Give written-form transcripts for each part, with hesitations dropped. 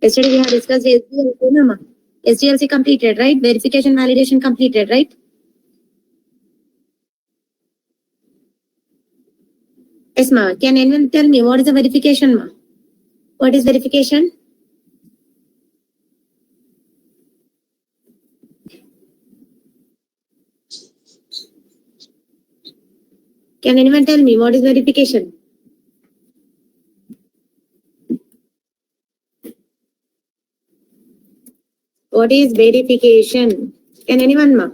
Yesterday we have discussed SDLC. SDLC completed, right? Verification validation completed, right? Yes, ma. Can anyone tell me what is the verification, ma? What is verification? Can anyone tell me what is verification? What is verification? Can anyone, ma?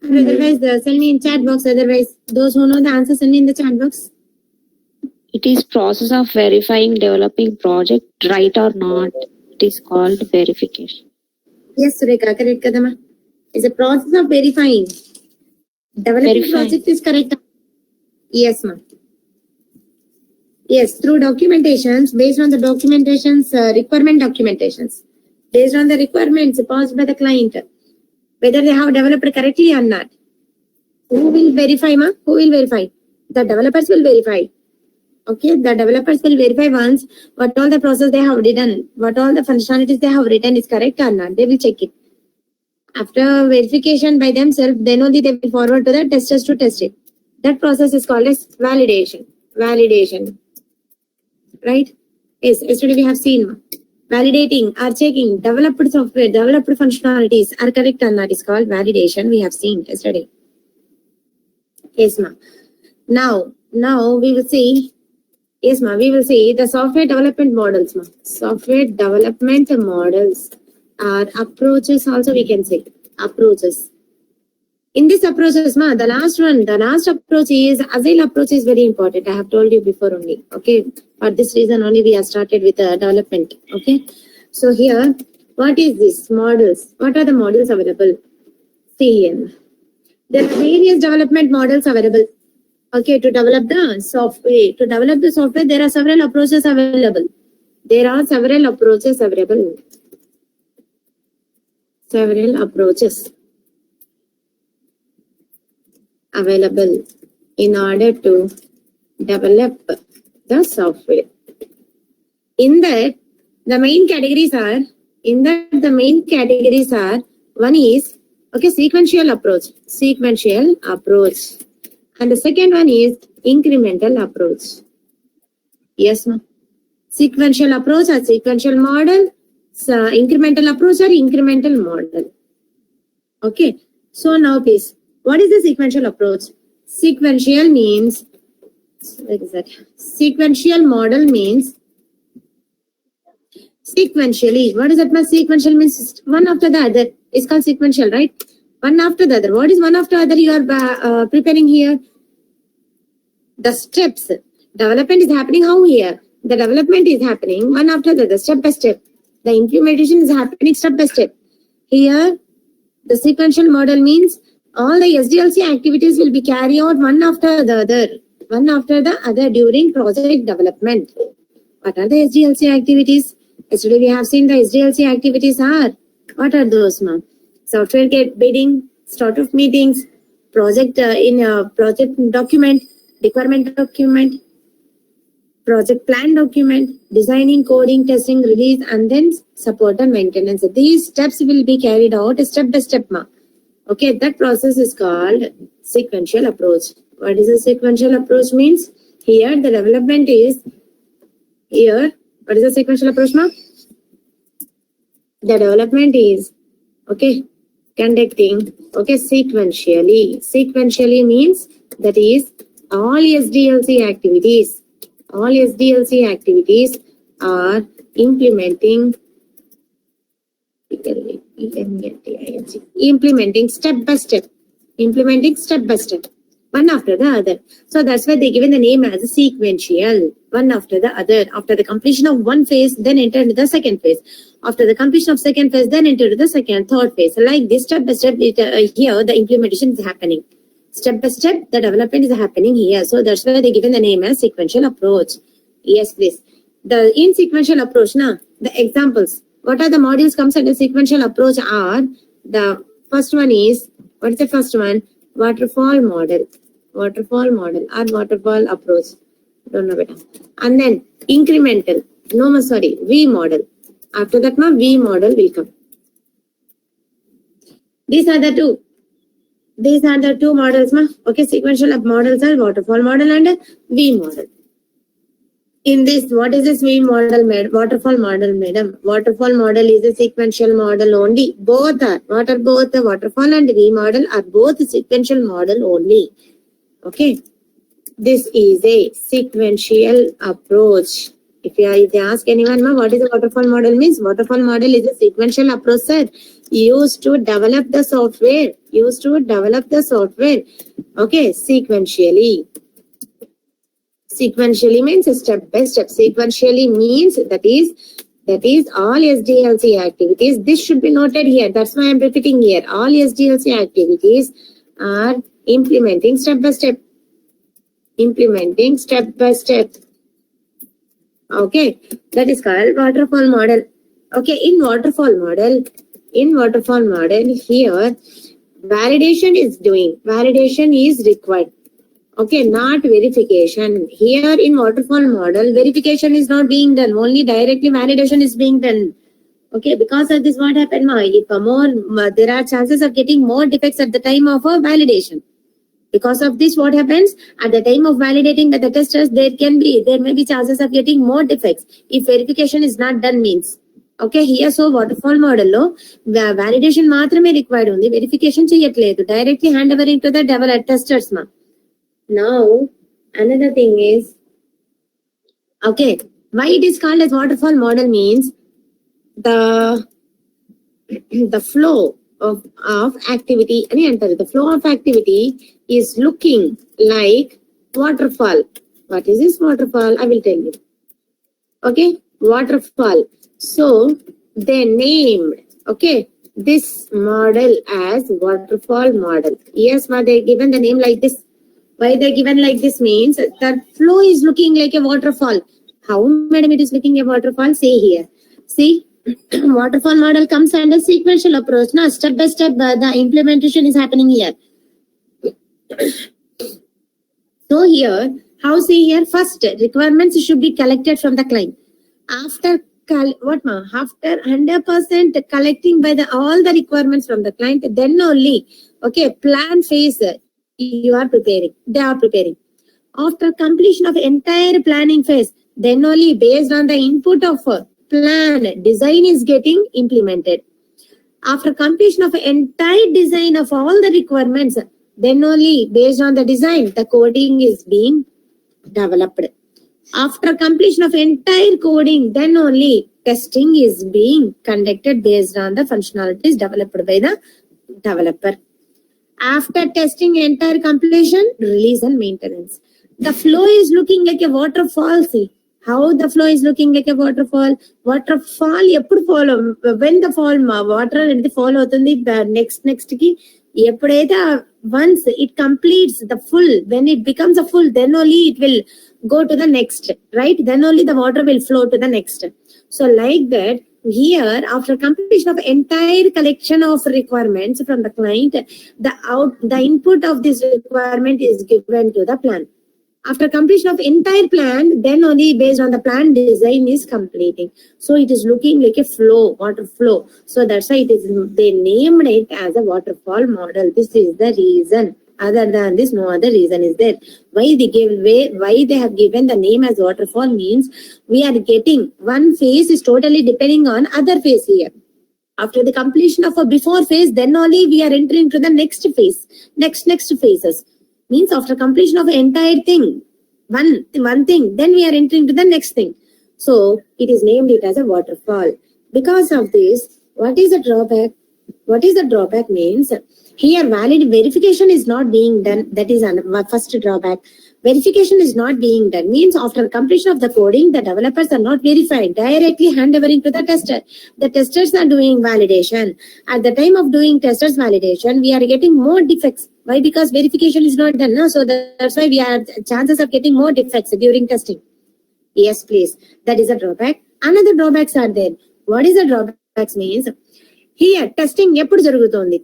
Otherwise, send me in chat box. Otherwise, those who know the answer, send me in the chat box. It is process of verifying developing project, right or not. It is called verification. Yes, Sureka, correct, Kadama. It's a process of verifying. Developing project is correct. Yes, ma'am. Yes, through documentations, based on the documentations, requirement documentations, based on the requirements passed by the client, whether they have developed correctly or not. Who will verify, ma? Who will verify? The developers will verify. Okay, the developers will verify once what all the process they have written, what all the functionalities they have written is correct or not. They will check it. After verification by themselves, then only they will forward to the testers to test it. That process is called as validation. Validation. Right? Yes, yesterday we have seen validating or checking developed software, developed functionalities are correct or not is called validation. We have seen yesterday. Yes, ma'am. Now we will see. Yes, ma'am. We will see the software development models, ma'am. Software development models are approaches. Also, we can say approaches. In this approaches, ma, the last approach is agile approach is very important. I have told you before only. Okay, for this reason only we have started with development. Okay, so here, what is this models? What are the models available? See here, there are various development models available. Okay, to develop the software. To develop the software, there are several approaches available. There are several approaches available. Several approaches available in order to develop the software. In that, the main categories are, one is, okay, sequential approach. And the second one is incremental approach. Yes, ma'am. Sequential approach or sequential model, incremental approach or incremental model. Okay, so now please, what is the sequential approach? Sequential means, what is that? Sequential model means sequentially. What does that mean? Sequential means one after the other. It's called sequential, right? One after the other. What is one after other you are preparing here? The steps. Development is happening how here? The development is happening one after the other, step by step. The implementation is happening step by step. Here, the sequential model means all the SDLC activities will be carried out one after the other during project development. What are the SDLC activities? Yesterday we have seen the SDLC activities are, what are those, ma'am? Software get bidding, start of meetings, project project document, requirement document, project plan document, designing, coding, testing, release, and then support and maintenance. These steps will be carried out step by step, ma'am. Okay, that process is called sequential approach. What is a sequential approach means? Here the development is here. What is a sequential approach, ma'am? The development is, okay, conducting, okay, sequentially. Sequentially means that is all SDLC activities are implementing step by step, one after the other. So that's why they given the name as a sequential, one after the other. After the completion of one phase, then enter into the second phase. After the completion of second phase, then enter into the second, third phase. Like this, step by step, here the implementation is happening. Step by step, the development is happening here. So that's why they given the name as sequential approach. Yes, please. In sequential approach, now the examples. What are the modules comes under sequential approach are, the first one is, what is the first one? Waterfall model or waterfall approach. Don't know better. And then incremental, V model After that, V model will come. These are the two. These are the two models, okay. Sequential of models are waterfall model and V model. In this, what is this V model made? Waterfall model, madam. Waterfall model is a sequential model only. Both are. What are both? The waterfall and V model are both sequential model only. Okay. This is a sequential approach. If they ask anyone, what is a waterfall model means? Waterfall model is a sequential approach, sir, used to develop the software. Okay, sequentially. Sequentially means step by step. Sequentially means that is all SDLC activities. This should be noted here. That's why I'm repeating here. All SDLC activities are implementing step by step. Okay, that is called waterfall model. Okay, in waterfall model here, validation is required. Okay, not verification. Here in waterfall model, verification is not being done. Only directly validation is being done. Okay, because of this, what happened? If there are chances of getting more defects at the time of a validation. Because of this, what happens at the time of validating the testers, there may be chances of getting more defects if verification is not done means. Okay, here so waterfall model lo validation maatrame required undi, verification cheyatledu, directly hand overing to the developer testers ma. Now another thing is, okay, why it is called as waterfall model means the flow of activity, the flow of activity is looking like waterfall. What is this waterfall? I will tell you. Okay, waterfall. So they named, okay, this model as waterfall model. Yes, why they given the name like this? Why they given like this means the flow is looking like a waterfall. How, madam, it is looking a waterfall? Say here. See, waterfall model comes under sequential approach. Now, step by step, the implementation is happening here. So here, how see here? First, requirements should be collected from the client. After 100% collecting by all the requirements from the client, then only, okay, plan phase you are preparing. They are preparing. After completion of entire planning phase, then only based on the input of plan, design is getting implemented. After completion of entire design of all the requirements, then only based on the design, the coding is being developed. After completion of entire coding, then only testing is being conducted based on the functionalities developed by the developer. After testing entire completion, release and maintenance. The flow is looking like a waterfall. See how the flow is looking like a waterfall. Waterfall eప్పుడు follow when the fall water and the fall అవుతుంది next ki ఎప్పుడైతే once it completes the full, when it becomes a full, then only it will go to the next, right? Then only the water will flow to the next. So like that, here after completion of entire collection of requirements from the client, the input of this requirement is given to the plan. After completion of entire plan, then only based on the plan, design is completing. So it is looking like a flow, water flow. So that's why they named it as a waterfall model. This is the reason. Other than this, no other reason is there. Why they have given the name as waterfall means we are getting one phase is totally depending on other phase here. After the completion of a before phase, then only we are entering to the next phase, next phases. Means after completion of entire thing, one thing, then we are entering to the next thing. So it is named it as a waterfall. Because of this, what is the drawback? What is the drawback means here valid verification is not being done. That is first drawback. Verification is not being done means after completion of the coding, the developers are not verified, directly handovering to the tester. The testers are doing validation. At the time of doing testers validation, we are getting more defects. Why? Because verification is not done. No? So that's why we are chances of getting more defects during testing. Yes, please. That is a drawback. Another drawbacks are there. What is the drawbacks means? Here testing ఎప్పుడు జరుగుతోంది?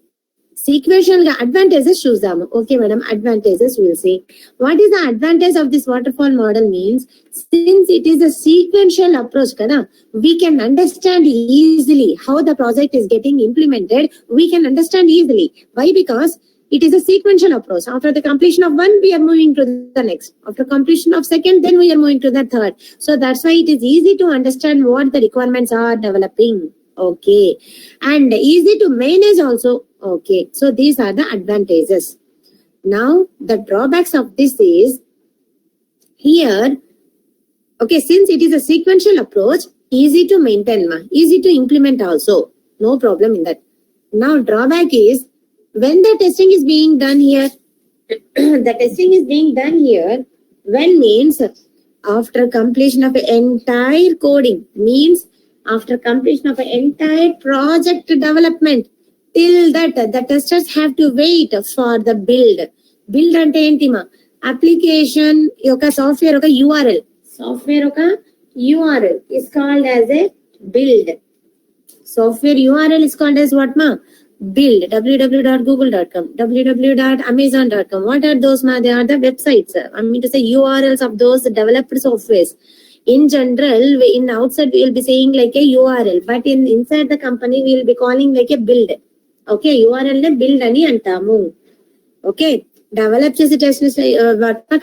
Sequential ga advantages చూద్దాము. Okay, madam, advantages we'll see. What is the advantage of this waterfall model means, since it is a sequential approach kada, we can understand easily how the project is getting implemented. We can understand easily. Why? Because it is a sequential approach. After the completion of one, we are moving to the next. After completion of second, then we are moving to the third. So that's why it is easy to understand what the requirements are developing. Okay, and easy to manage also. Okay, so these are the advantages. Now the drawbacks of this is here. Okay, since it is a sequential approach, easy to maintain, easy to implement also, no problem in that. Now drawback is when the testing is being done here. The testing is being done here when means after completion of the entire coding, means after completion of the entire project development. Till that the testers have to wait for the build. Build ante enti ma application yoka software oka URL. Software oka URL is called as a build. Software URL is called as what ma? Build. www.google.com, www.amazon.com. What are those ma? They are the websites. I mean to say URLs of those developed softwares. In general, in outside we will be saying like a URL, but in inside the company we will be calling like a build. Okay, URL ne build ani antamu. Okay, develop chesi test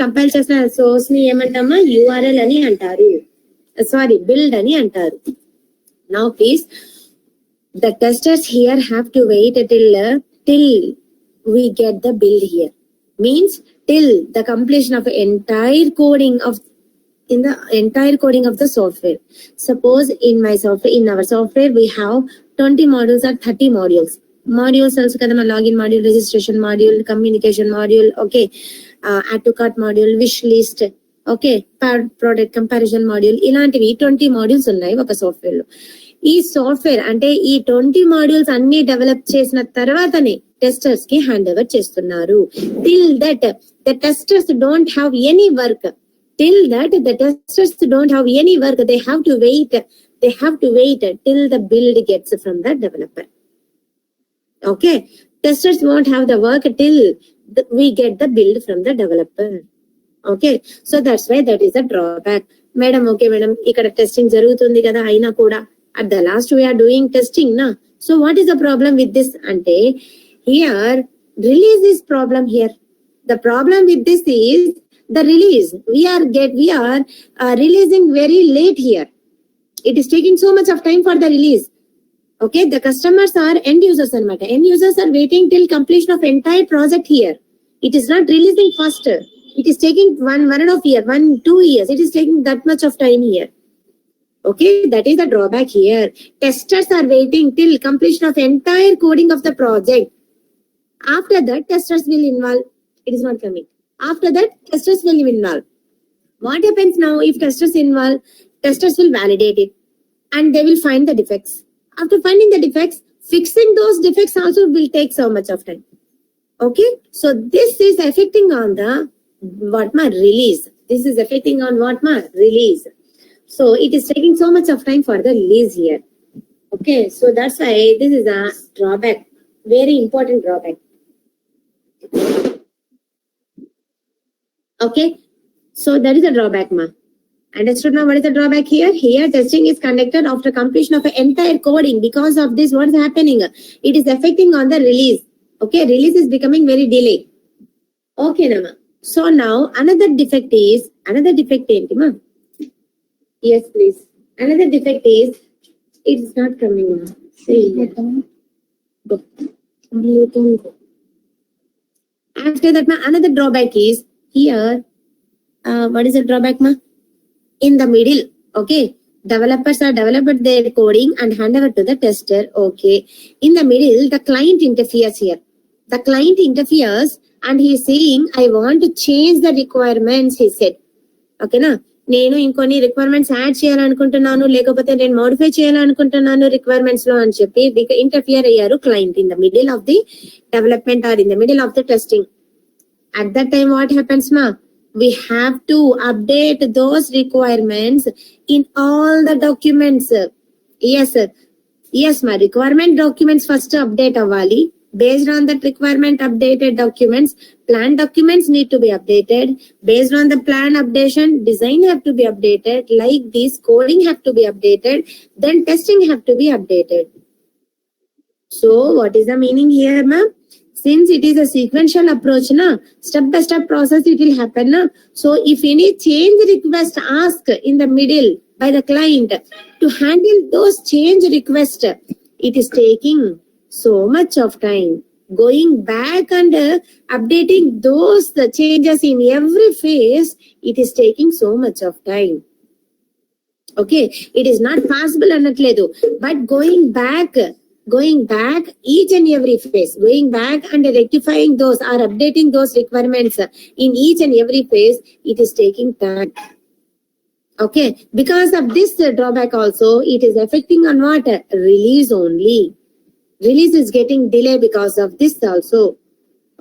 compile chesina source ni emantama URL ani antaru. Sorry, build ani antaru. Now please, the testers here have to wait till we get the build here. Means till the completion of the entire coding of the software. Suppose in our software we have 20 modules or 30 modules. Modules also kadama login module, registration module, communication module, okay, add to cart module, wish list, okay, product comparison module, ilantivi 20 modules ఉన్నాయి ఒక software లో. ఈ software అంటే ఈ 20 modules అన్ని develop చేసిన తర్వాతనే testers కి హ్యాండ్ ఓవర్ చేస్తున్నారు. Till that the testers don't have any work. Till that the testers don't have any work. They have to wait till the build gets from the developer. Okay, testers won't have the work till we get the build from the developer. Okay, so that's why that is a drawback. Madam, okay madam, ikkada testing jarugutundi kada aina kuda at the last we are doing testing na. So what is the problem with this ante, here release is problem here. The problem with this is the release. We are releasing very late here. It is taking so much of time for the release. Okay, the customers are end users anamata. End users are waiting till completion of entire project here. It is not releasing faster. It is taking 1.5 year, 1-2 years. It is taking that much of time here. Okay, that is the drawback here. Testers are waiting till completion of entire coding of the project. After that, testers will involve. It is not coming. After that, testers will involve. What happens now if testers involve? Testers will validate it and they will find the defects. After finding the defects, fixing those defects also will take so much of time. Okay, so this is affecting on the release. This is affecting on release. So it is taking so much of time for the release here. Okay, so that's why this is a drawback, very important drawback. Okay, so that is a drawback, ma. Understood now what is the drawback here? Here testing is conducted after completion of the entire coding. Because of this, what is happening? It is affecting on the release. Okay, release is becoming very delayed. Okay, Nama. So now another defect enti ma? Yes, please. Another defect is it is not coming now. See, go. You can go. After that, ma, another drawback is here. What is the drawback, ma? In the middle, okay, developers are developed their coding and hand over to the tester. Okay, in the middle, the client interferes here. The client interferes and he is saying, I want to change the requirements, he said. Okay, na? నేను ఇంకొన్ని requirements add చేయాలనుకుంటున్నాను, లేకపోతే నేను modify చేయాలనుకుంటున్నాను requirements లో అని చెప్పి interfere అయ్యారు client in the middle of the development or in the middle of the testing. At that time what happens మా? We have to update those requirements in all the documents. Yes, sir. Yes, my requirement documents first update avali. Based on that requirement updated documents, plan documents need to be updated. Based on the plan updation, design have to be updated. Like this, coding have to be updated. Then testing have to be updated. So what is the meaning here, ma'am? Since it is a sequential approach, na, step by step process it will happen. Na? So if any change request asked in the middle by the client, to handle those change requests, it is taking so much of time. Going back and updating those changes in every phase, it is taking so much of time. Okay, it is not possible annatledu, but going back each and every phase, going back and rectifying those or updating those requirements in each and every phase, it is taking time. Okay, because of this drawback also, it is affecting on what? Release only. Release is getting delay because of this also.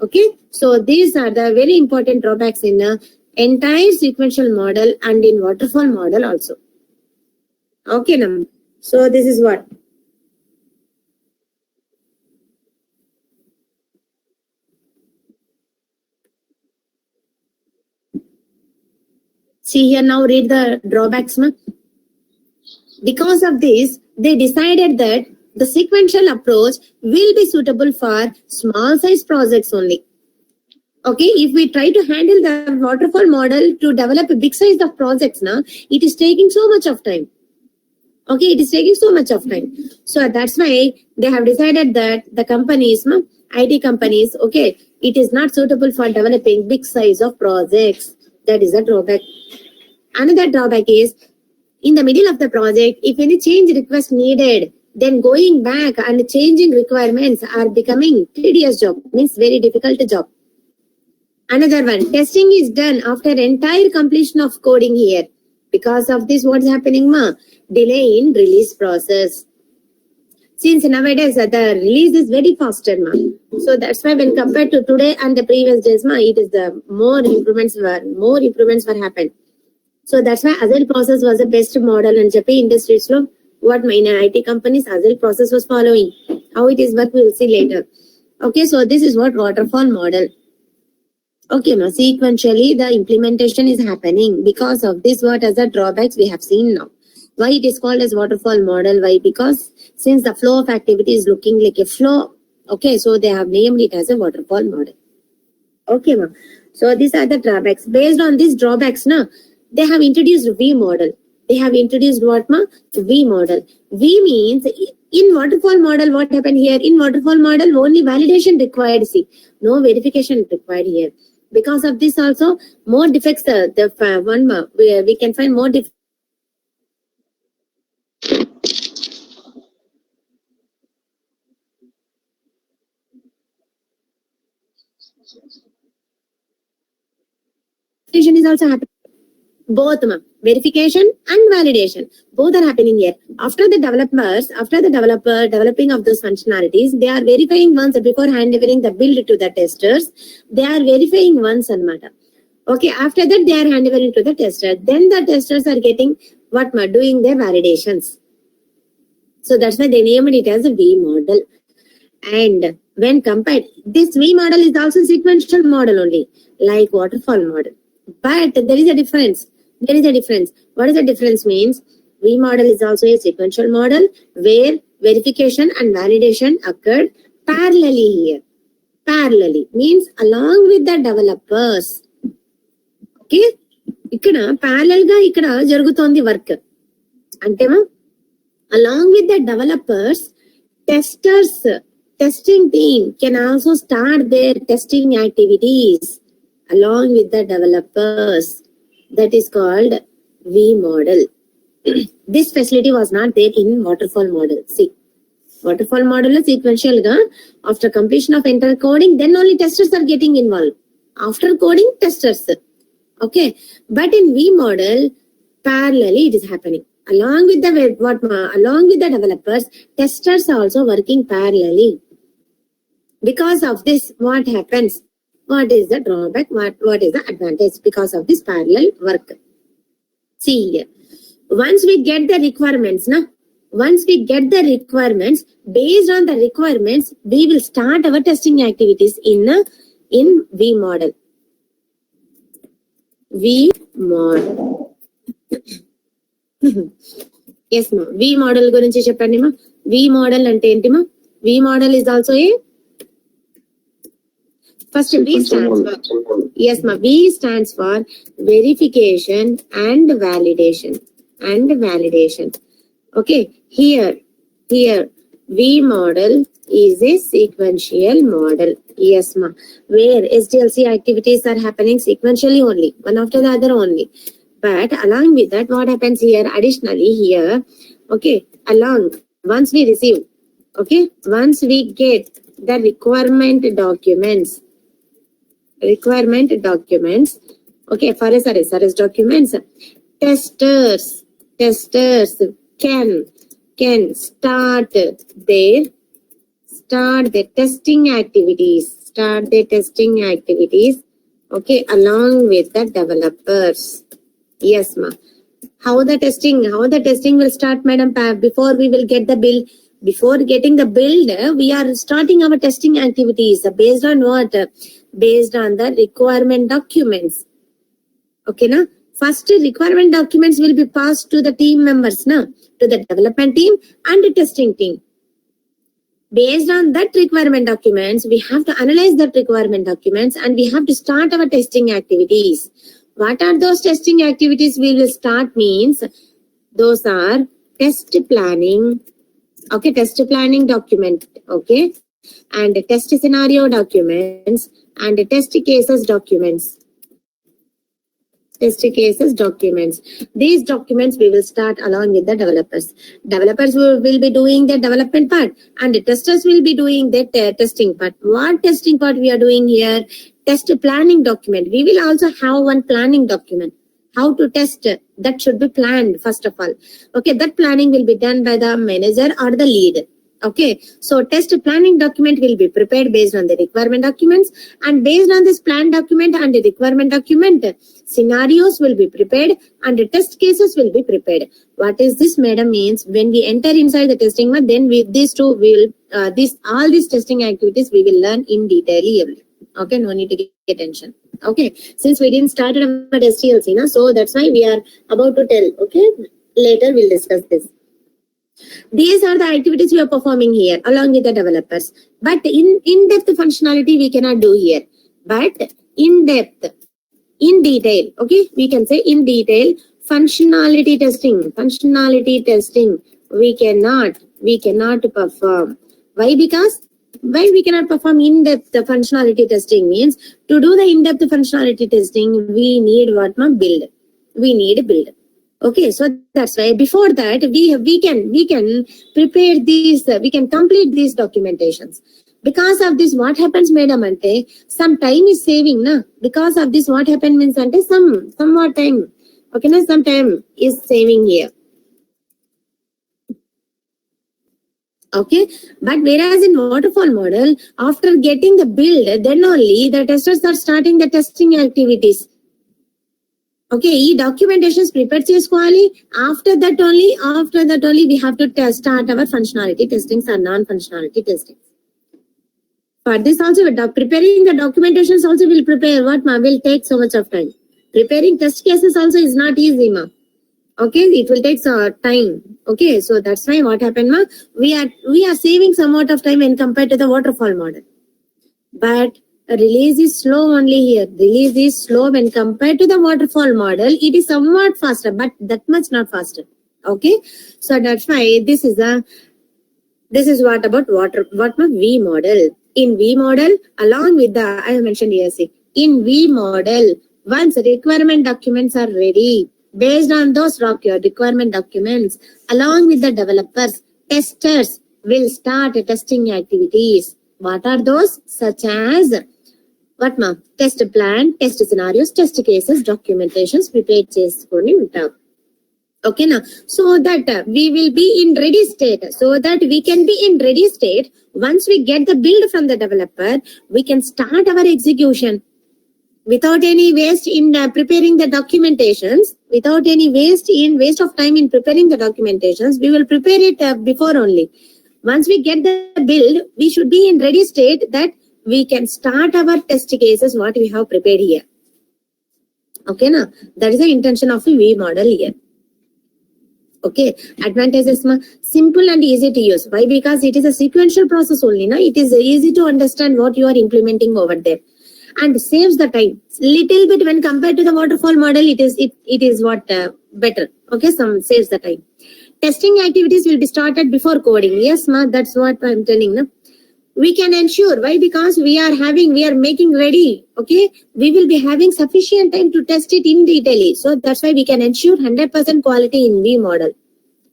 Okay, so these are the very important drawbacks in the entire sequential model and in waterfall model also. Okay, now, so this is what. See here now, read the drawbacks. Na? Because of this, they decided that the sequential approach will be suitable for small size projects only. Okay, if we try to handle the waterfall model to develop a big size of projects, now it is taking so much of time. Okay, it is taking so much of time. So that's why they have decided that the companies, IT companies, okay, it is not suitable for developing big size of projects. That is a drawback. Another drawback is, in the middle of the project, if any change request needed, then going back and changing requirements are becoming tedious job, means very difficult job. Another one, testing is done after entire completion of coding here. Because of this, what's happening, ma? Delay in release process. Since nowadays the release is very faster, ma. So that's why when compared to today and the previous days, ma, it is the more improvements were happened. So that's why Agile process was the best model in Japan industries. So what my IT companies Agile process was following. How it is work we will see later. Okay, so this is what waterfall model. Okay, now sequentially the implementation is happening. Because of this, what are the drawbacks we have seen now? Why it is called as waterfall model? Why? Because since the flow of activity is looking like a flow, okay, so they have named it as a waterfall model. Okay, ma'am. So these are the drawbacks. Based on these drawbacks, now they have introduced V model. They have introduced what, ma? V model. V means in waterfall model, what happened here? In waterfall model, only validation required. See, no verification required here. Because of this also, more defects, we can find more defects. Verification is also happening. Both, verification and validation, both are happening here. After the developer developing of those functionalities, they are verifying once before handing the build to the testers. They are verifying once and matter. Okay, after that they are handing it to the tester. Then the testers are getting what, doing their validations. So that's why they named it as a V model. And when compared, this V model is also sequential model only, like waterfall model. But there is a difference. What is the difference means? V model is also a sequential model where verification and validation occurred parallelly here. Parallelly means along with the developers. Okay? Ikkada parallel ga ikkada jarugutondi work. Antema along with the developers, testing team can also start their testing activities along with the developers. That is called V model. This facility was not there in waterfall model. See, waterfall model is sequential. After completion of entire coding, then only testers are getting involved. After coding, testers. Okay, but in V model, parallelly it is happening. Along with the developers, testers are also working parallelly. Because of this, what happens? What is the drawback? What is the advantage because of this parallel work? See here. Once we get the requirements, Once we get the requirements, based on the requirements, we will start our testing activities in V model. V model. Yes, ma. V model గురించి చెప్పండి మా. V model అంటే ఏంటి మా? V model is also a first V stands for, yes ma, V stands for verification and validation. Okay, here V model is a sequential model. Yes ma, where SDLC activities are happening sequentially only, one after the other only. But along with that, what happens here? Additionally here, okay, once we receive, okay, once we get the requirement documents, okay, for SRS documents, testers can start their testing activities, okay, along with the developers. Yes ma. How the testing will start, madam? Before we will get the build, before getting the build, we are starting our testing activities based on what? Based on the requirement documents. Okay na? First requirement documents will be passed to the team members na, to the development team and the testing team. Based on that requirement documents, we have to analyze that requirement documents and we have to start our testing activities. What are those testing activities we will start means? Those are test planning, okay, test planning document, okay, and test scenario documents and test cases documents. These documents we will start along with the developers. Developers will be doing the development part and the testers will be doing the testing part. What testing part we are doing here? Test planning document. We will also have one planning document. How to test, that should be planned first of all. Okay, that planning will be done by the manager or the lead. Okay, so test planning document will be prepared based on the requirement documents, and based on this plan document and the requirement document, scenarios will be prepared and the test cases will be prepared. What is this, madam? Means when we enter inside the testing, then with these two we will all these testing activities we will learn in detail. Okay, no need to get tension. Okay, since we didn't start our STLC, na, so that's why we are about to tell. Okay, later we'll discuss this. These are the activities we are performing here along with the developers. But in-depth functionality we cannot do here. But in-depth, in detail, okay, we can say in detail functionality testing we cannot perform. Why? Because why we cannot perform in-depth functionality testing means, to do the in-depth functionality testing we need what? Build. We need a build. Okay, so that's why before that we can prepare these, we can complete these documentations. Because of this, what happens, madam, ante some time is saving na. Because of this, what happens means ante somewhat time, okay na, some time is saving here. Okay, but whereas in waterfall model, after getting the build, then only the testers are starting the testing activities. Okay, ఈ documentations prepare చేసుకోవాలి. After that only we have to start our functionality testings or non-functionality testings. For this also, preparing the documentations also will prepare what ma, will take so much of time. Preparing test cases also is not easy ma. Okay, it will take time. Okay, so that's why what happened ma, we are saving somewhat of time when compared to the waterfall model. But release is slow only here. Release is slow when compared to the waterfall model. It is somewhat faster, but that much not faster. Okay, so that's why this is what about V model. In V model, along with the, I have mentioned here, see, in V model, once requirement documents are ready, based on those requirement documents, along with the developers, testers will start testing activities. What are those? Such as what ma? Test plan, test scenarios, test cases, documentations prepared cheskoni untam. Okay na, so that we will be in ready state. So that we can be in ready state, once we get the build from the developer, we can start our execution without any waste in preparing the documentations. without any waste of time in preparing the documentations. We will prepare it before only. Once we get the build, we should be in ready state that we can start our test cases what we have prepared here. Okay, na? That is the intention of a V model here. Okay, advantages ma, simple and easy to use. Why? Because it is a sequential process only. Na? It is easy to understand what you are implementing over there, and saves the time little bit when compared to the waterfall model. It is what better. Okay, some saves the time. Testing activities will be started before coding. Yes, ma, that's what I'm telling. Na? We can ensure. Why? Because we are making ready. Okay, we will be having sufficient time to test it in detail. So that's why we can ensure 100% quality in V model.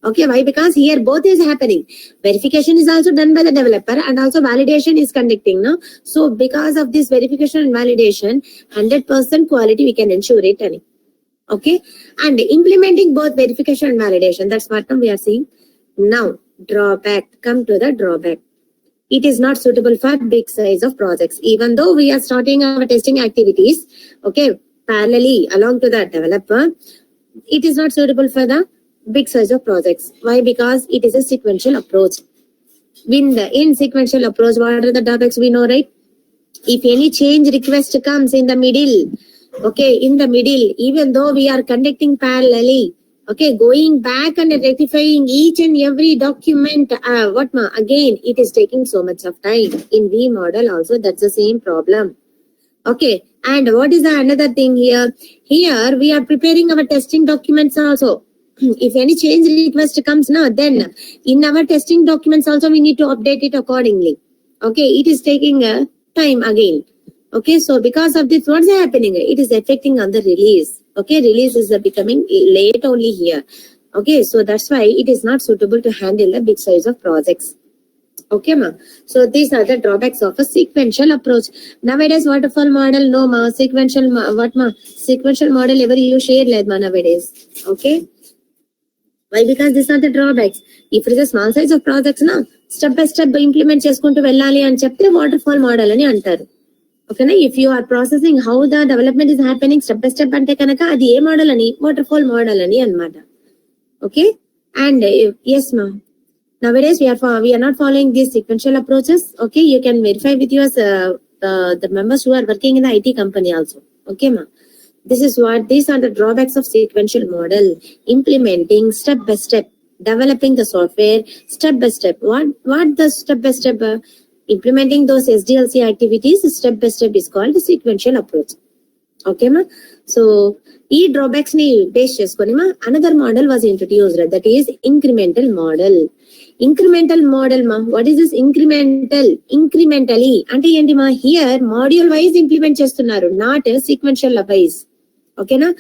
Okay, why? Because here both is happening. Verification is also done by the developer and also validation is conducting. No? So because of this verification and validation, 100% quality we can ensure it. Okay, and implementing both verification and validation. That's what we are seeing. Now, drawback. Come to the drawback. It is not suitable for big size of projects. Even though we are starting our testing activities, okay, parallelly along to the developer, it is not suitable for the big size of projects. Why? Because it is a sequential approach. In sequential approach, what are the drawbacks we know, right? If any change request comes in the middle, okay, in the middle, even though we are conducting parallelly, okay, going back and rectifying each and every document, again, it is taking so much of time. In V model also, that's the same problem. Okay, and what is the another thing here? Here, we are preparing our testing documents also. If any change request comes now, then in our testing documents also, we need to update it accordingly. Okay, it is taking time again. Okay, so because of this, what's happening? It is affecting on the release. Okay, release is becoming late only here. Okay, so that's why it is not suitable to handle the big size of projects. Okay, ma. So these are the drawbacks of a sequential approach. Nowadays, waterfall model, no ma. Sequential Sequential model ever you share like ma nowadays. Okay. Why? Because these are the drawbacks. If it is a small size of projects, na, step by step implement చేసుకుంటూ వెళ్ళాలి అని చెప్తే waterfall model అని అంటారు. Okay, if you are processing how the development is happening step by step ante kanaka adi A model ani waterfall model ani annamata. Okay, and yes ma, nowadays we are not following these sequential approaches. Okay, you can verify with your the members who are working in the IT company also. Okay ma, these are the drawbacks of sequential model. Implementing step by step, developing the software step by step. What the step by step? Implementing those SDLC activities step by step is called the sequential approach. Okay ma, so ee drawbacks ni base cheskoni ma another model was introduced, that is incremental model. Incremental model ma, what is this incrementally ante enti ma, here module wise implement chestunnaru, not sequential wise. Okay na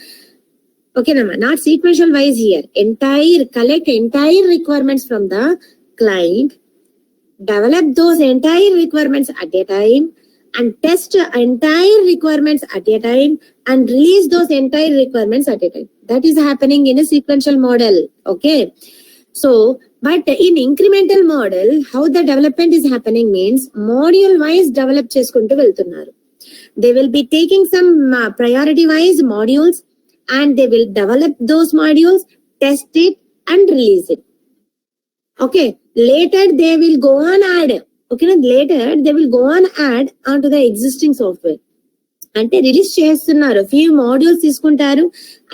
ma, not sequential wise here. Collect entire requirements from the client, develop those entire requirements at a time, and test entire requirements at a time, and release those entire requirements at a time. That is happening in a sequential model. Okay, so but in incremental model, how the development is happening means module wise develop cheskuntu veltunnaru. They will be taking some priority wise modules, and they will develop those modules, test it, and release it. Okay, later they will go on add. Okay, later they will go on add onto the existing software. అంటే release చేస్తున్నారు, few modules తీసుకుంటారు.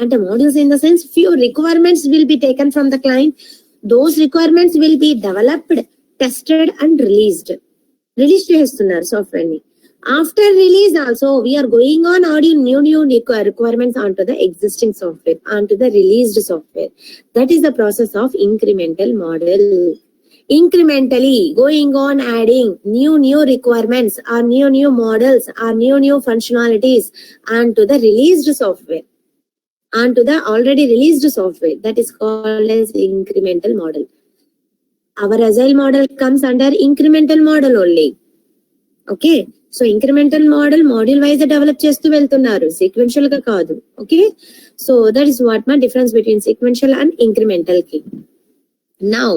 అంటే modules in the sense few requirements will be taken from the client. Those requirements will be developed, tested, and released. Release చేస్తున్నారు software ని. After release also, we are going on adding new requirements onto the existing software, onto the released software. That is the process of incremental model. Incrementally going on adding new requirements or new models or new functionalities onto the released software, onto the already released software. That is called as incremental model. Our agile model comes under incremental model only. Okay, so incremental model module wise develop చేస్తూ వెళ్తున్నారు, sequential గా కాదు. Okay, so that is what my difference between sequential and incremental ki. Now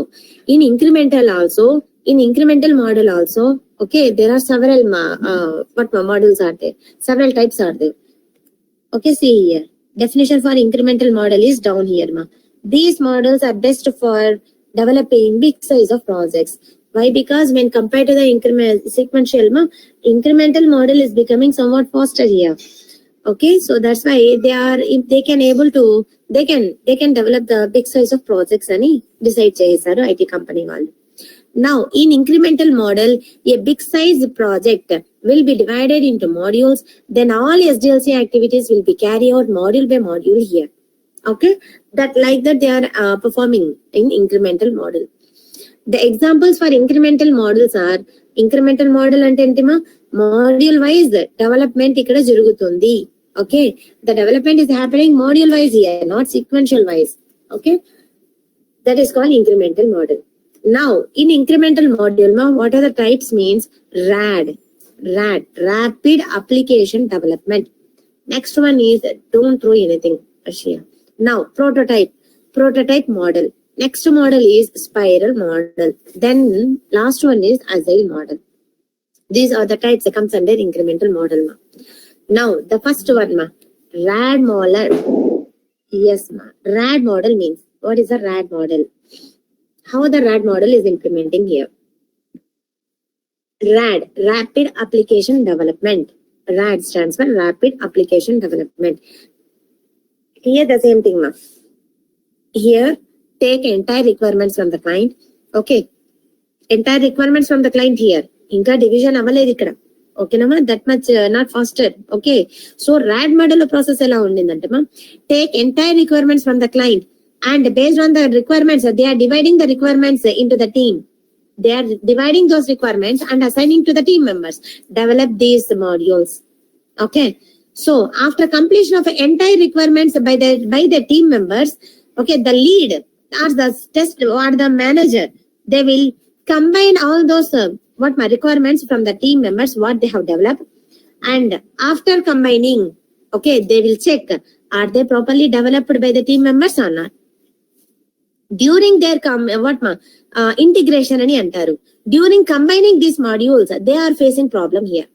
in incremental model also, okay, there are several modules are there, several types are there. Okay, see here, Definition for incremental model is down here, ma. These models are best for developing big size of projects. Why? Because when compared to the sequential, ma, incremental model is becoming somewhat faster here. Okay, so that's why if they can able to, they can develop the big size of projects ani decide chesaru IT company వాళ్ళు. Now, in incremental model, a big size project will be divided into modules. Then all SDLC activities will be carried out module by module here. Okay, that they are performing in incremental model. The examples for incremental models are incremental model ante entima module wise development ikkada jarugutundi. Okay, the development is happening module wise here, not sequential wise. Okay, that is called incremental model. Now, in incremental module, what are the types means? RAD, rapid application development. Next one is don't throw anything, Ashia. Now, prototype model. Next model is spiral model. Then last one is agile model. These are the types that comes under incremental model. Now, the first one, RAD model. Yes, RAD model means, what is a RAD model? How the RAD model is implementing here? RAD, rapid application development. RAD stands for rapid application development. Here the same thing, here take entire requirements from the client. Okay, entire requirements from the client here. Inka division avaledi ikkada. Okay, nama that much not faster. Okay, so RAD model process ela undindante ma, take entire requirements from the client. And based on the requirements, they are dividing the requirements into the team. They are dividing those requirements and assigning to the team members. Develop these modules. Okay. So after completion of entire requirements by the team members, okay, the lead or the test or the manager, they will combine all those requirements from the team members what they have developed, and after combining, okay, they will check are they properly developed by the team members or not. During their integration ani antaru. During combining these modules, they are facing problem here.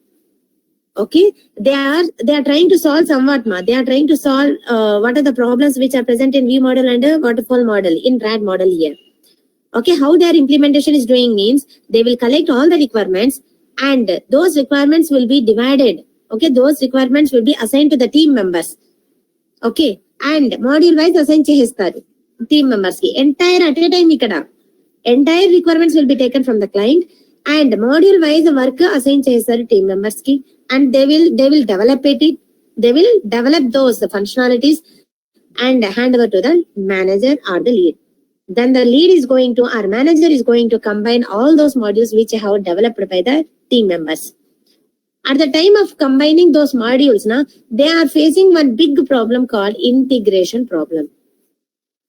Okay, they are trying to solve somewhat. They are trying to solve what are the problems which are present in V model and waterfall model in RAD model here. Okay, how their implementation is doing means they will collect all the requirements and those requirements will be divided. Okay, those requirements will be assigned to the team members. Okay, and module wise assign chestaru team members ki entire at a time ikkada entire requirements will be taken from the client and module wise work assign chesaru team members ki, and they will develop it. They will develop those functionalities and hand over to the manager or the lead. Then the lead is going to, our manager is going to combine all those modules which have developed by the team members. At the time of combining those modules, they are facing one big problem called integration problem.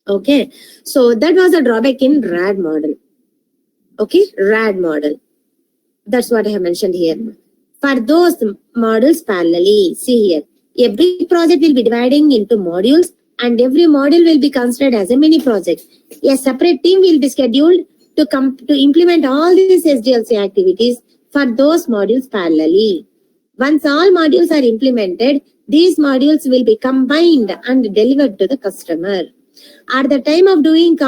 Okay, so that was a drawback in RAD model. Okay, RAD model. That's what I have mentioned here. For those models parallelly, see here, a big project will be dividing into modules and every module will be considered as a mini project. A separate team will be scheduled to implement all these SDLC activities for those modules parallelly. Once all modules are implemented, these modules will be combined and delivered to the customer. At the time of doing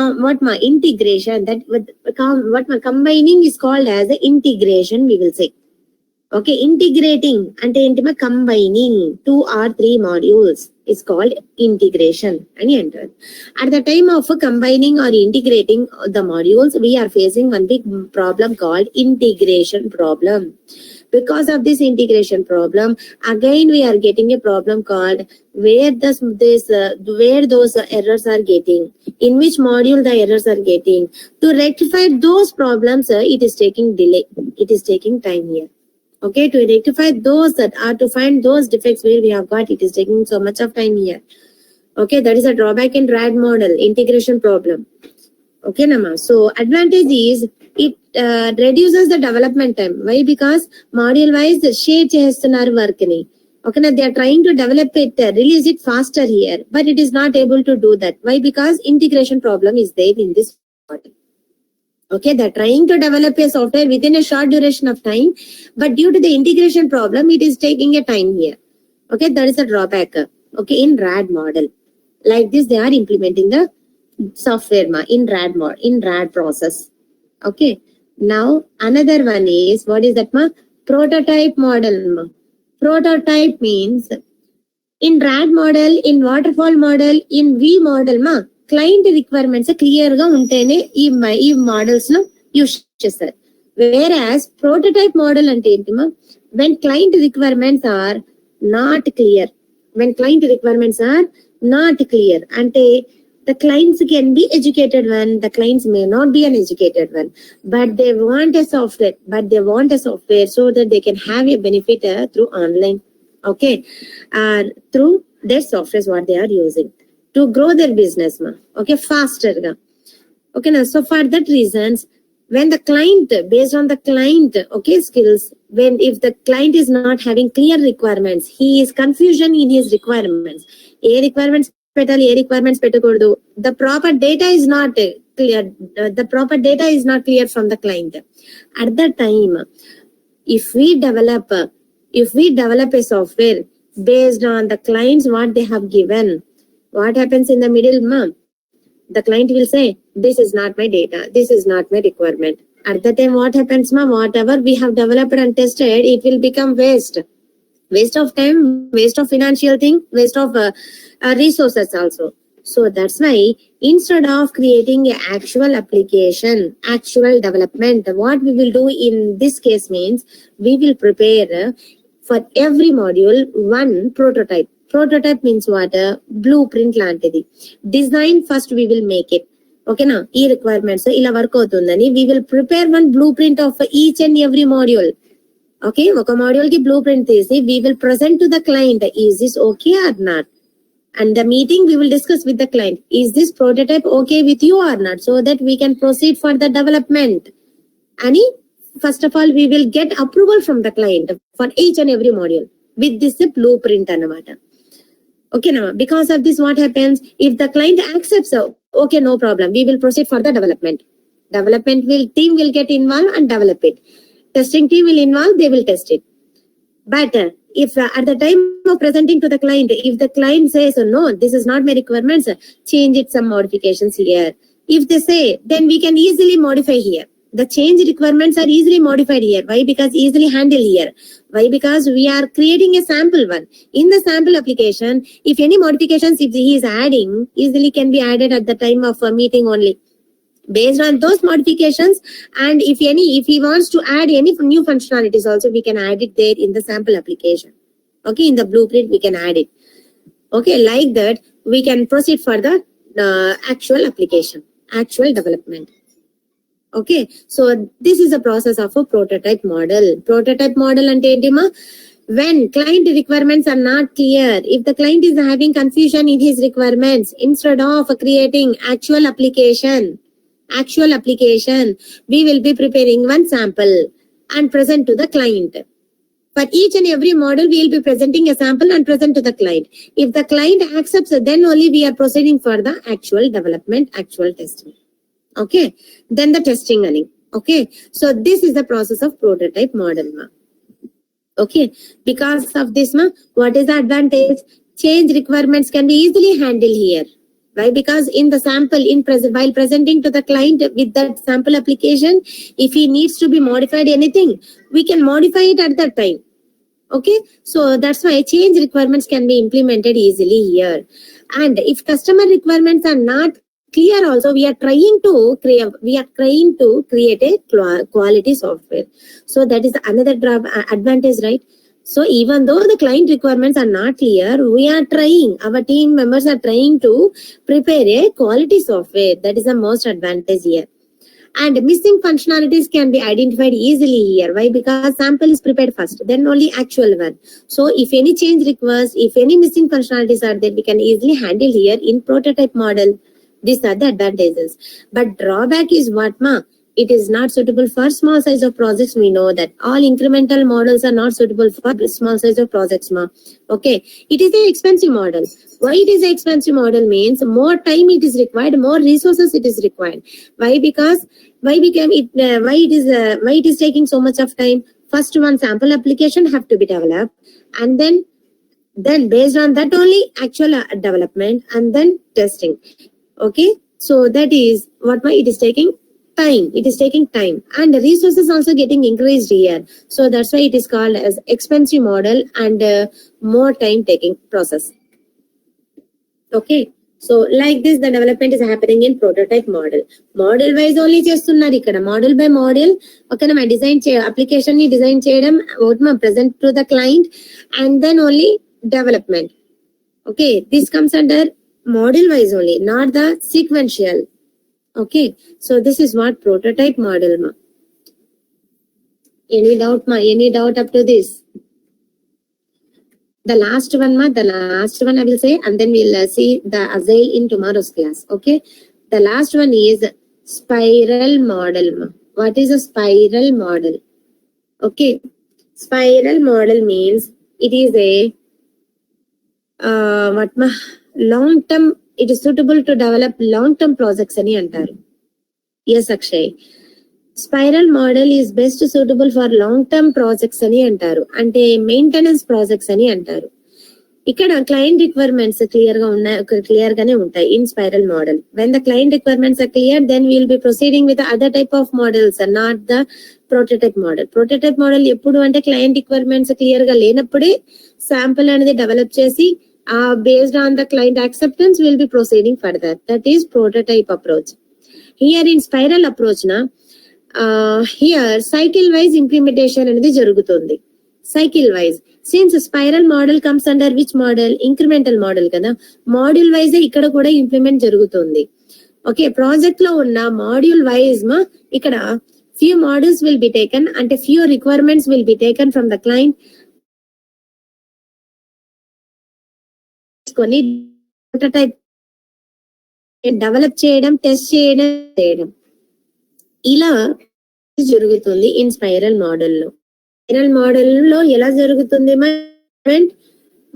integration, combining is called as integration, we will say. Okay, integrating and combining 2 or 3 modules is called integration. At the time of combining or integrating the modules, we are facing one big problem called integration problem. Because of this integration problem, again we are getting a problem called where those errors are getting, in which module the errors are getting. To rectify those problems, it is taking delay. It is taking time here. Okay, to rectify those that are to find those defects where we have got, it is taking so much of time here. Okay, that is a drawback in RAD model, integration problem. Okay, Nama. So advantage is it reduces the development time. Why? Because module wise share chestunar work ni. Okay, now they are trying to develop it, release it faster here, but it is not able to do that. Why? Because integration problem is there in this model. Okay, they're trying to develop a software within a short duration of time, but due to the integration problem, it is taking a time here. Okay, that is a drawback. Okay, in RAD model. Like this, they are implementing the software in RAD process. Okay. Now another one is, what is that prototype model. Prototype means in RAD model, in waterfall model, in V model client requirements clear ga untene ee models lo use chestar. Whereas prototype model ante enti when client requirements are not clear, ante the clients can be educated one, the clients may not be an educated one, but they want a software so that they can have a benefit through online. Okay, through their softwares what they are using to grow their business okay, faster okay. Now so for that reasons, when the client, based on the client okay skills, when if the client is not having clear requirements, he is confusion in his requirements, requirements pettakoodu, the proper data is not clear, from the client. At that time, if we develop a software based on the clients what they have given, what happens in the middle the client will say, this is not my data, this is not my requirement. At that time what happens whatever we have developed and tested, it will become waste of time, waste of financial thing, waste of resources also. So that's why instead of creating an actual application, actual development, what we will do in this case means we will prepare for every module one prototype. Prototype means what? Blueprint lantidi. Design first we will make it. Okay na? E requirements ila work avutundani. We will prepare one blueprint of each and every module. Okay, oka module ki blueprint teesi we will present to the client. Is this okay or not? And the meeting we will discuss with the client. Is this prototype okay with you or not? So that we can proceed for the development. Ani, first of all, we will get approval from the client for each and every module with this blueprint anamata. Okay, now because of this, what happens? If the client accepts, okay, no problem, we will proceed for the development. Team will get involved and develop it. Testing team will involve, they will test it. But if at the time of presenting to the client, if the client says, no, this is not my requirements, change it, some modifications here. If they say, then we can easily modify here. The change requirements are easily modified here. Why? Because easily handled here. Why? Because we are creating a sample one. In the sample application, if any modifications, if he is adding, easily can be added at the time of a meeting only. Based on those modifications, and if he wants to add any new functionalities also, we can add it there in the sample application. Okay, in the blueprint we can add it. Okay, like that we can proceed for the actual application, actual development. Okay, so this is a process of a prototype model. Prototype model ante entima, when client requirements are not clear, if the client is having confusion in his requirements, instead of creating actual application, we will be preparing one sample and present to the client. For each and every model, we will be presenting a sample and present to the client. If the client accepts, then only we are proceeding for the actual development, actual testing. Okay, then the testing running. Okay, so this is the process of prototype model. Okay, because of this, what is the advantage? Change requirements can be easily handled here. Why? Because in the sample, while presenting to the client with that sample application, if he needs to be modified anything, we can modify it at that time. Okay, so that's why change requirements can be implemented easily here. And if customer requirements are not clear also, we are trying to create a quality software. So that is another advantage, right? So even though the client requirements are not clear, our team members are trying to prepare a quality software. That is the most advantage here. And missing functionalities can be identified easily here. Why? Because sample is prepared first, then only actual one. So if any change requires, if any missing functionalities are there, we can easily handle here in prototype model. These are the advantages. But drawback is what, it is not suitable for small size of projects. We know that all incremental models are not suitable for small size of projects. Okay, it is an expensive model. Why it is an expensive model means more time it is required, more resources it is required. Why? Because why it is taking so much of time? First, one sample application have to be developed, and then Then based on that only actual development and then testing. Okay, so that is what it is taking time. It is taking time and the resources also getting increased here. So that's why it is called as expensive model and more time taking process. Okay, so like this the development is happening in prototype model. Model wise only చేస్తున్నారు ఇక్కడ model by model ఓకేనా మా design application ని design చేయడం present to the client and then only development. Okay, this comes under model wise only, not the sequential. Okay, so this is what prototype model ma. Any doubt ma? Any doubt up to this? The last one I will say, and then we'll see the agile in tomorrow's class. Okay, the last one is spiral model ma. What is a spiral model? Okay, spiral model means it is a long term, it is suitable to develop long term projects ani antaru. Yes, Akshay. Spiral model is best suitable for long term projects ani antaru. Ante maintenance projects ani antaru. Ikkada client requirements clear gaane untayi in spiral model. When the client requirements are clear, then we will be proceeding with the other type of models and not the prototype model. Prototype model eppudu ante client requirements clear ga lenappude sample anedi develop chesi based on the client acceptance we will be proceeding further. That is prototype approach. Here in spiral approach na here cycle wise implementation anedi jarugutundi. Cycle wise, since spiral model comes under which model? Incremental model kada. Module wise ikkada kuda implement jarugutundi. Okay, project lo unna module wise ma ikkada few modules will be taken and a few requirements will be taken from the client. Prototype develop చేయడం test చేయడం ఇలా జరుగుతుంది in spiral model లో. Spiral model లో ఎలా జరుగుతుంది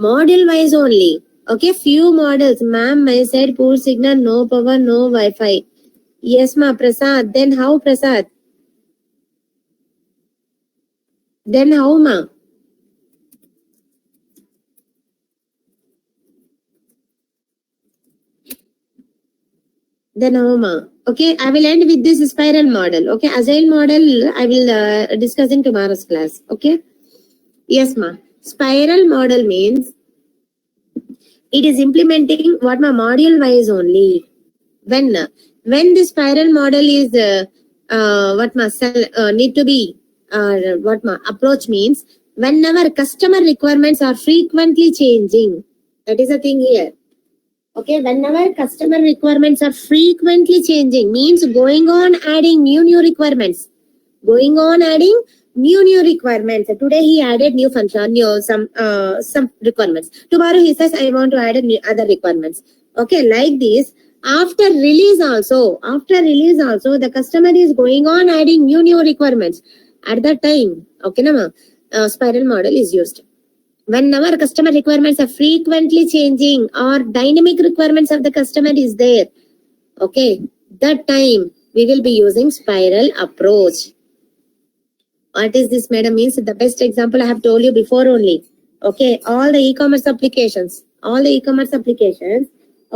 model wise only. Okay, few models. Ma'am my side poor signal, no power, no wifi. Yes మా Prasad. Then how Prasad? Then how మా? Then Homa. Okay, I will end with this spiral model. Okay, agile model I will discuss in tomorrow's class. Okay, yes ma. Spiral model means it is implementing what ma module wise only. When the spiral model is what ma need to be what ma approach means whenever customer requirements are frequently changing. That is the thing here. Okay, whenever customer requirements are frequently changing means going on adding new requirements. Going on adding new requirements. Today he added new function, some requirements. Tomorrow he says I want to add other requirements. Okay, like this. After release also, the customer is going on adding new requirements. At that time, okay, spiral model is used. Whenever customer requirements are frequently changing or dynamic requirements of the customer is there, okay, that time we will be using spiral approach. What is this, madam? Means the best example I have told you before only. Okay, all the e-commerce applications,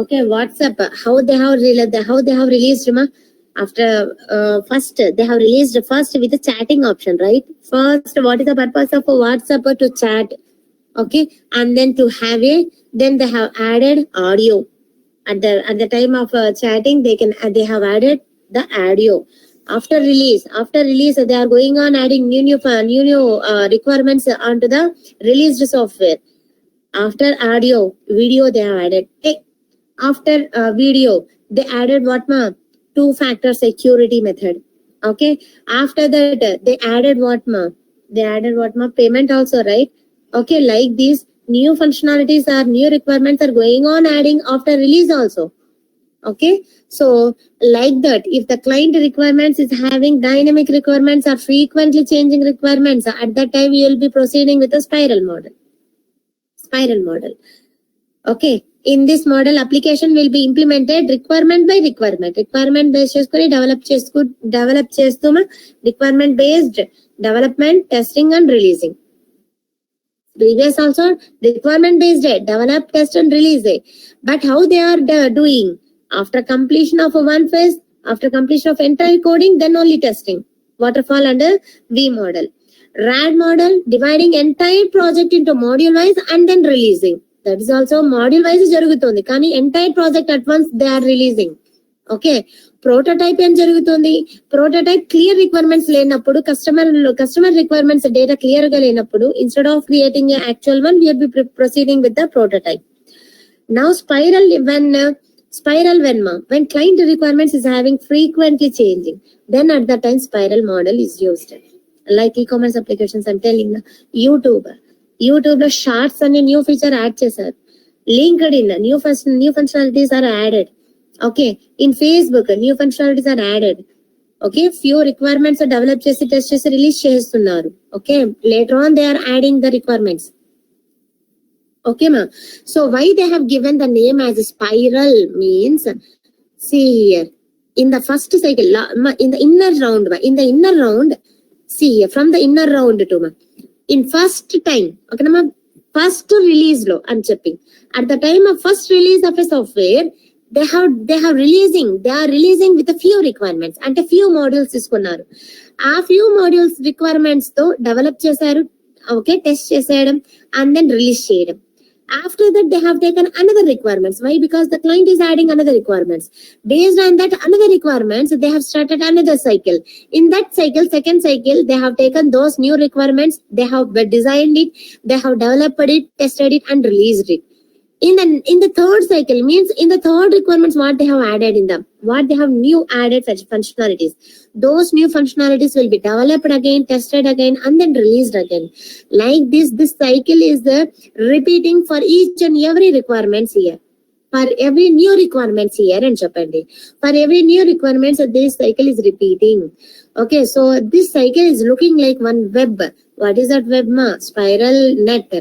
okay, WhatsApp, how they have released after first they have released first with the chatting option, right? First, what is the purpose of WhatsApp? To chat. Okay, and then to have then they have added audio at the time of chatting. They have added the audio. After release they are going on adding new requirements onto the released software. After audio, video they have added. After video they added what ma? Two-factor security method. Okay, after that they added what ma? Payment also, right? Okay, like these new functionalities or new requirements are going on adding after release also. Okay, so like that, if the client requirements is having dynamic requirements or frequently changing requirements, at that time we will be proceeding with a spiral model. Okay, in this model application will be implemented requirement by requirement based cheskoni develop chestuma requirement based development, testing and releasing. Previous also requirement based, develop, test and release. But how they are doing? After completion of one phase, after completion of entire coding, then only testing. Waterfall under V model. RAD model, dividing entire project into module wise and then releasing. That is also module wise jarugutundi. Kani entire project at once they are releasing. Okay prototype ఏం జరుగుతుంది prototype clear requirements లేనప్పుడు customer requirements data clear గా లేనప్పుడు instead of creating actual one we're be proceeding with the prototype now spiral when client requirements is having frequently changing, then at that time spiral model is used. Like e-commerce applications I'm telling YouTube లో shorts అనే new feature add చేశారు. LinkedIn new functionalities are added. Okay, in Facebook new functionalities are added. Okay, few requirements are developed chesi test chesi release chestunaru. Okay, later on they are adding the requirements. Okay ma, so why they have given the name as a spiral means, see here in the first cycle in the inner round see here from the inner round to ma in first time okay na ma first release lo I'm checking at the time of first release of a software they are releasing with a few requirements and a few modules తీసుకున్నారు. ఆ few modules requirements తో develop చేశారు. Okay test చేసేయడం and then release చేయడం. After that they have taken another requirements. Why? Because the client is adding another requirements. Based on that another requirements they have started another cycle. In that cycle, second cycle, they have taken those new requirements, they have designed it, they have developed it, tested it and released it. In the third cycle means in the third requirements what they have added in them, what they have new added functionalities, those new functionalities will be developed again, tested again and then released again. Like this cycle is the repeating for each and every requirements here, for every new requirements here and చెప్పండి for every new requirements this cycle is repeating. Okay, so this cycle is looking like one web. What is that web ma? Spiral net.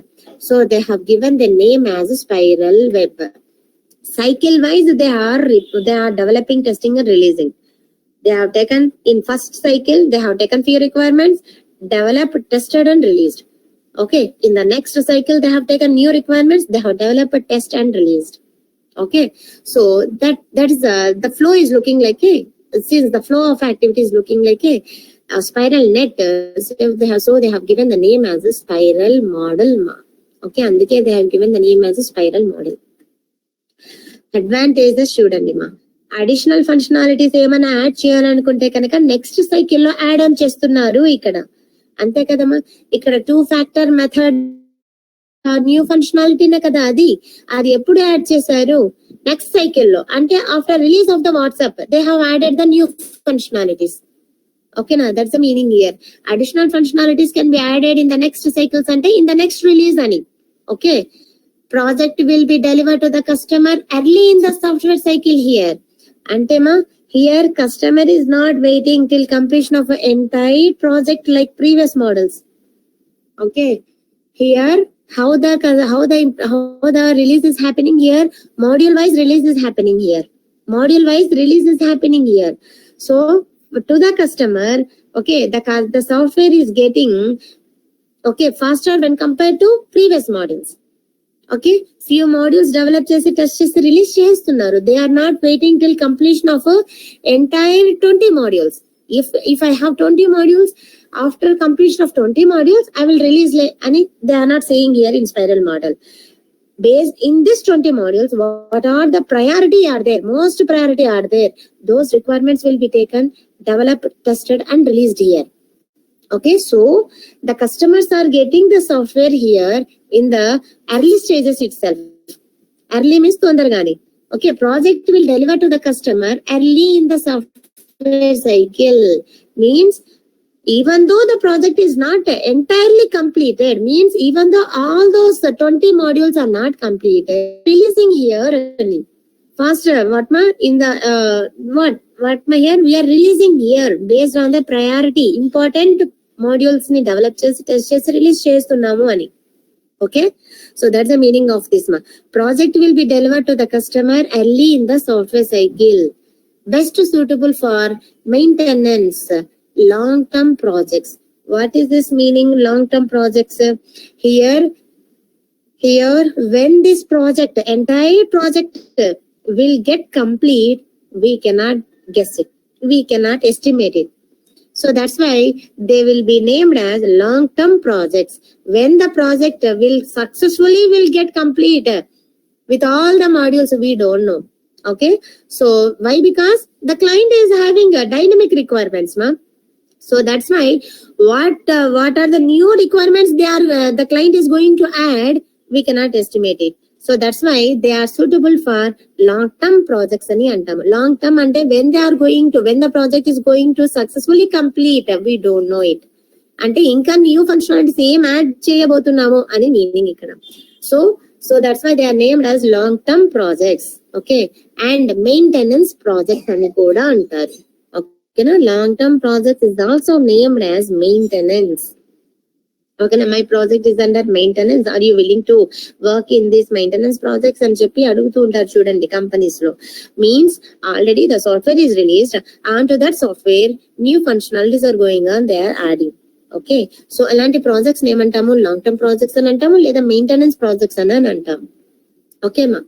So they have given the name as a spiral web. Cycle wise they are developing, testing and releasing. They have taken in first cycle they have taken few requirements, developed, tested and released. Okay, in the next cycle they have taken new requirements, they have developed, test and released. Okay, so that is the flow is looking like since the flow of activity is looking like a spiral net, so they have given the name as a spiral model. Okay, అందుకే they have given the name as a spiral model. Advantages చూడండి మా additional functionalities ఏమైనా add చేయాలనుకుంటే కనుక next cycle లో add on చేస్తున్నారు ఇక్కడ, అంతే కదమ్మా. ఇక్కడ 2-factor మెథడ్ న్యూ ఫంక్షనాలిటీనే కదా అది ఎప్పుడు యాడ్ చేశారు నెక్స్ట్ సైకిల్ లో, అంటే after release of the WhatsApp they have added the new functionalities. Okay na, that's the meaning here. Additional functionalities can be added in the next cycles ante in the next release ani. Okay, project will be delivered to the customer early in the software cycle here. Ante ma here customer is not waiting till completion of an entire project like previous models. Okay, here how the release is happening here, module wise release is happening here. So to the customer, okay, the software is getting faster when compared to previous models. Okay, few modules develop chesi test chesi release chestunaru. They are not waiting till completion of a entire 20 modules. If I have 20 modules, after completion of 20 modules I will release ani they are not saying here in spiral model. Based in this 20 modules, what are the priority are there, most priority are there, those requirements will be taken, developed, tested and released here. Okay, so the customers are getting the software here in the early stages itself. Early means tondargani. Okay, project will deliver to the customer early in the software cycle, means even though the project is not entirely completed, means even though all those 20 modules are not completed, releasing here faster. What ma in the what ma here we are releasing here based on the priority important modules ni develop chesi test chesi release chestunnamo ani. Okay, so that's the meaning of this ma. Project will be delivered to the customer early in the software cycle, best suitable for maintenance, long-term projects. What is this meaning long-term projects? Here Here, when this project, entire project will get complete, we cannot guess it. We cannot estimate it. So that's why they will be named as long-term projects. When the project will successfully will get complete with all the modules, we don't know. Okay. So why? Because the client is having a dynamic requirements, ma'am. So that's why what are the new requirements the client is going to add, we cannot estimate it. So that's why they are suitable for long-term projects ani antam. Long-term ante when the project is going to successfully complete, we don't know it. అంటే ఇంకా new functionalities ఏం add చేయబోతున్నాము అని meaning ఇక్కడ. So that's why they are named as long term projects. Okay. And maintenance project అని కూడా అంటారు. ఓకేనా. Long term project is also named as maintenance. ఓకేనా. My project is under maintenance, are you willing to work in these maintenance projects అని చెప్పి అడుగుతూ ఉంటారు చూడండి కంపెనీస్ లో. Means already the software is released, on to that software new functionalities are going on, they are adding. Okay. So అలాంటి projects ఏమంటాము? Long term projects అని అంటాము, లేదా మెయింటెనెన్స్ ప్రాజెక్ట్స్ అని అంటాము. ఓకేమా.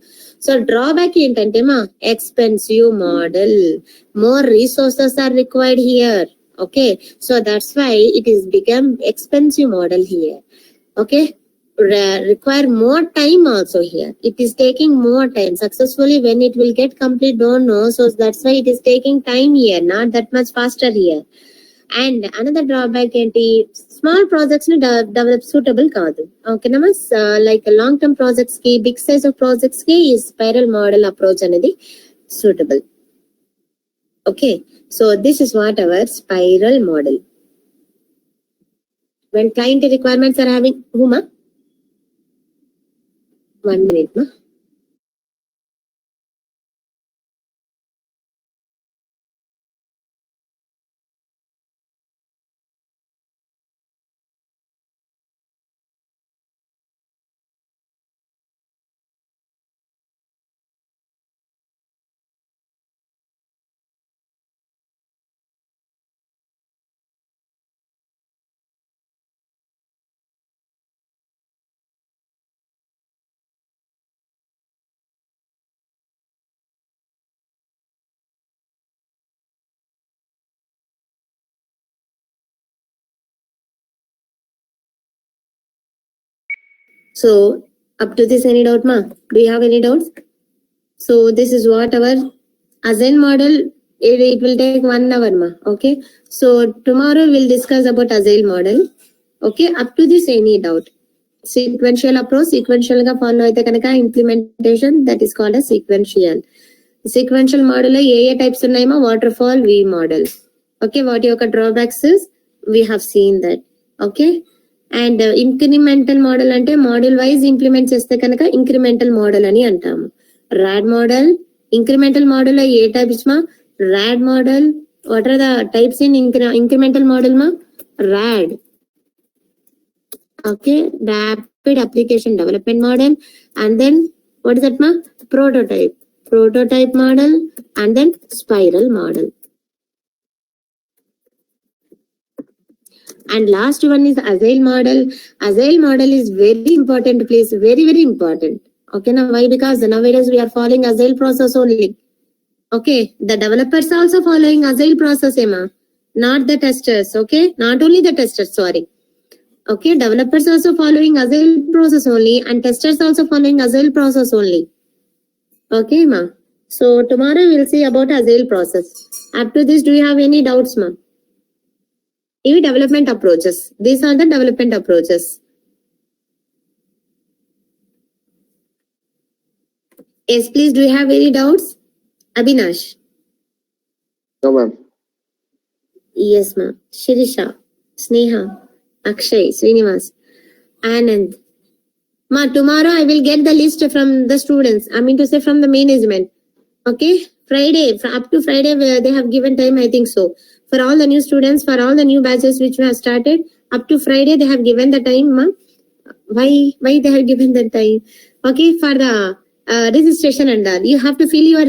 సో డ్రాబ్యాక్ ఏంటంటే మా expensive model, more resources are required here. Okay, so that's why it is become expensive model here. Okay, require more time also here. It is taking more time. Successfully when it will get complete, don't know. So that's why it is taking time here, not that much faster here. And another drawback enti, small projects ni develop suitable kaadu. Okay namas, like long term projects ki, big size of projects ki is spiral model approach anedi suitable. Okay, so this is what our spiral model. When client requirements are having, Huma? 1 minute, ma. So up to this, any doubt, ma? Do you have any doubts? So this is what our agile model. It will take 1 hour, ma. Okay. So tomorrow we'll discuss about agile model. Okay. Up to this, any doubt? Sequential approach, sequential ga follow aithe kanaka implementation, that is called as sequential. Sequential model lo A types ఉన్నాయి ma? Waterfall, V model. Okay. What your drawbacks is, we have seen that. Okay. And incremental model అంటే model wise implement చేస్తే కనుక incremental model అని అంటాము. Rod model, incremental model లో ఏ types మా? RAD model. What are the types in incremental model మా? RAD. Okay. Rapid application development model. And then what is that మా? Prototype model. And then spiral model. And last one is agile model. Agile model is very important, please. Very, very important. Okay, now why? Because nowadays we are following agile process only. Okay, the developers also following agile process, Emma. Not the testers. Okay, not only the testers. Sorry. Okay, developers also following agile process only, and testers also following agile process only. Okay, ma. So tomorrow we'll see about agile process. Up to this, do you have any doubts, ma? ఇవి development approaches. These are the development approaches. Yes, please, do you have any doubts? Abhinash? No, ma'am. Yes, ma'am. Shirisha, Sneha, Akshay, Srinivas, Anand. Ma, tomorrow I will get the list from the students. I mean to say from the management. Okay, Friday, up to Friday, they have given time, I think so. For all the new students, for all the new batches which we have started, up to Friday they have given the time, ma. Why they have given the time? Okay, for the registration and all, you have to fill your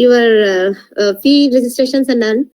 your fee registrations and all.